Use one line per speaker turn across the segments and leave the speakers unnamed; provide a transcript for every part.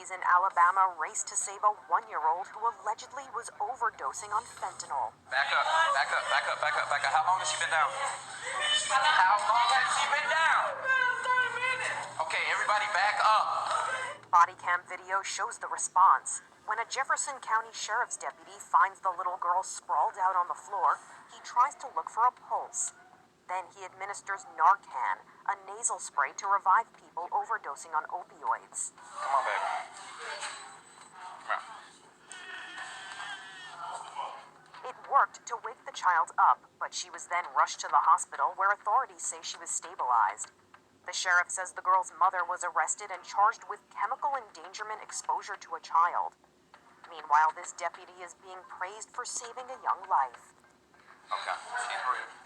Deputies in Alabama raced to save a 1-year-old who allegedly was overdosing on fentanyl.
Back up, back up, back up, back up, back up. How long has she been down? How long has she been down? Okay, everybody back up.
Body cam video shows the response. When a Jefferson County Sheriff's deputy finds the little girl sprawled out on the floor, he tries to look for a pulse. Then he administers Narcan, a nasal spray to revive people overdosing on opioids.
Come on, baby. Come on.
It worked to wake the child up, but she was then rushed to the hospital where authorities say she was stabilized. The sheriff says the girl's mother was arrested and charged with chemical endangerment exposure to a child. Meanwhile, this deputy is being praised for saving a young life.
Okay, she's breathing.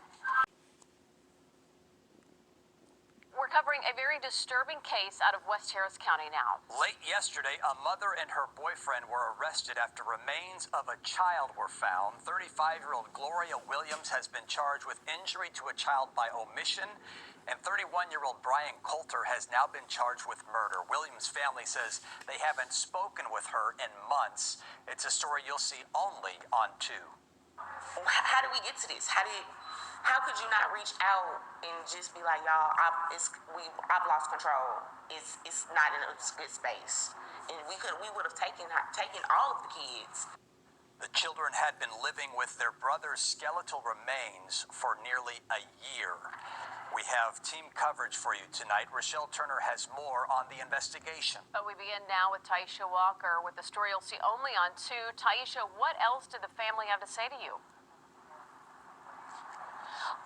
We're covering a very disturbing case out of West Harris County now.
Late yesterday, a mother and her boyfriend were arrested after remains of a child were found. 35-year-old Gloria Williams has been charged with injury to a child by omission, and 31-year-old Brian Coulter has now been charged with murder. Williams' family says they haven't spoken with her in months. It's a story you'll see only on 2.
How do we get to this? How could you not reach out and just be like, y'all, I've lost control. It's not in a good space, and we would have taken all of the kids.
The children had been living with their brother's skeletal remains for nearly a year. We have team coverage for you tonight. Rochelle Turner has more on the investigation.
But we begin now with Taisha Walker with the story you'll see only on 2. Taisha, what else did the family have to say to you?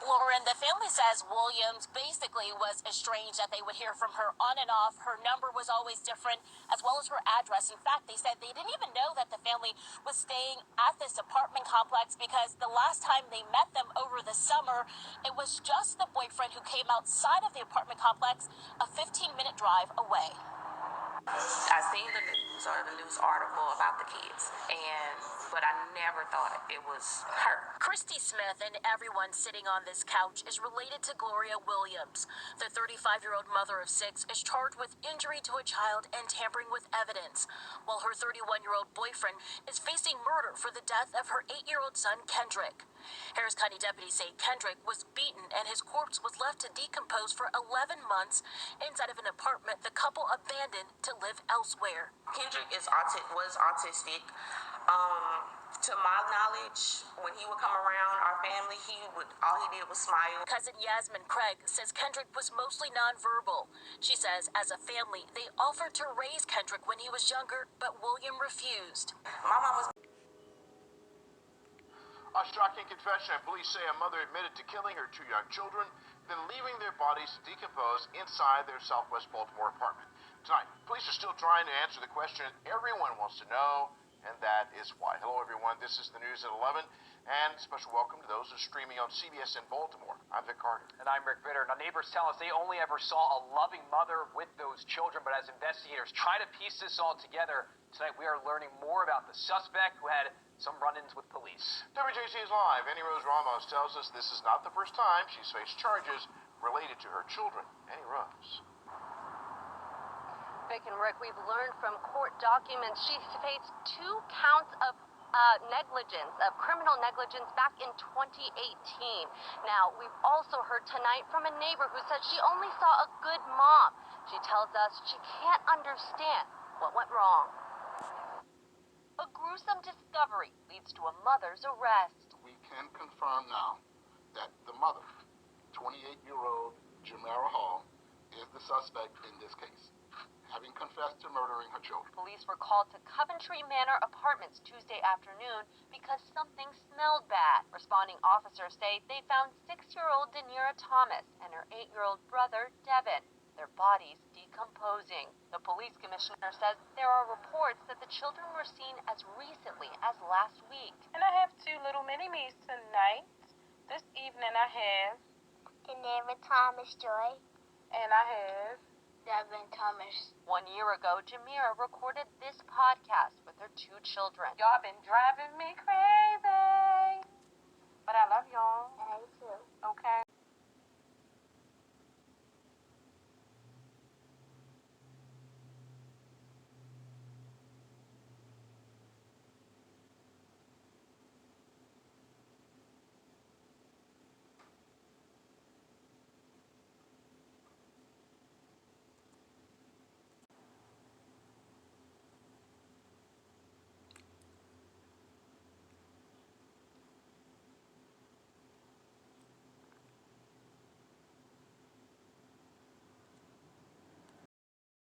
Lauren, the family says Williams basically was estranged, that they would hear from her on and off. Her number was always different, as well as her address. In fact, they said they didn't even know that the family was staying at this apartment complex because the last time they met them over the summer, it was just the boyfriend who came outside of the apartment complex a 15-minute drive away.
I seen the news or the news article about the kids, but I never thought it was her.
Christy Smith and everyone sitting on this couch is related to Gloria Williams. The 35-year-old mother of 6 is charged with injury to a child and tampering with evidence, while her 31-year-old boyfriend is facing murder for the death of her 8-year-old son, Kendrick. Harris County deputies say Kendrick was beaten and his corpse was left to decompose for 11 months inside of an apartment the couple abandoned to live elsewhere.
Kendrick was autistic. To my knowledge, when he would come around our family, all he did was smile.
Cousin Yasmin Craig says Kendrick was mostly nonverbal. She says as a family, they offered to raise Kendrick when he was younger, but William refused.
My mom was...
A shocking confession. Police say a mother admitted to killing her 2 young children, then leaving their bodies to decompose inside their Southwest Baltimore apartment. Tonight, police are still trying to answer the question everyone wants to know, and that is why. Hello, everyone. This is the news at 11, and special welcome to those who are streaming on CBS in Baltimore. I'm Vic Carter.
And I'm Rick Bitter. Now, neighbors tell us they only ever saw a loving mother with those children, but as investigators try to piece this all together, tonight we are learning more about the suspect who had some run-ins with police.
WJC is live. Annie Rose Ramos tells us this is not the first time she's faced charges related to her children. Annie Rose.
Vic and Rick, we've learned from court documents she faced 2 counts of negligence, of criminal negligence back in 2018. Now, we've also heard tonight from a neighbor who said she only saw a good mom. She tells us she can't understand what went wrong. A gruesome discovery leads to a mother's arrest.
We can confirm now that the mother, 28-year-old Jamara Hall, is the suspect in this case, having confessed to murdering her children.
Police were called to Coventry Manor Apartments Tuesday afternoon because something smelled bad. Responding officers say they found 6-year-old Denira Thomas and her 8-year-old brother, Devin, their bodies decomposing. The police commissioner says there are reports that the children were seen as recently as last week.
And I have 2 little mini-me's tonight. This evening I have
Denira Thomas Joy.
And I have
Devin Thomas.
1 year ago, Jamira recorded this podcast with her 2 children.
Y'all been driving me crazy. But I love y'all.
I do too.
Okay.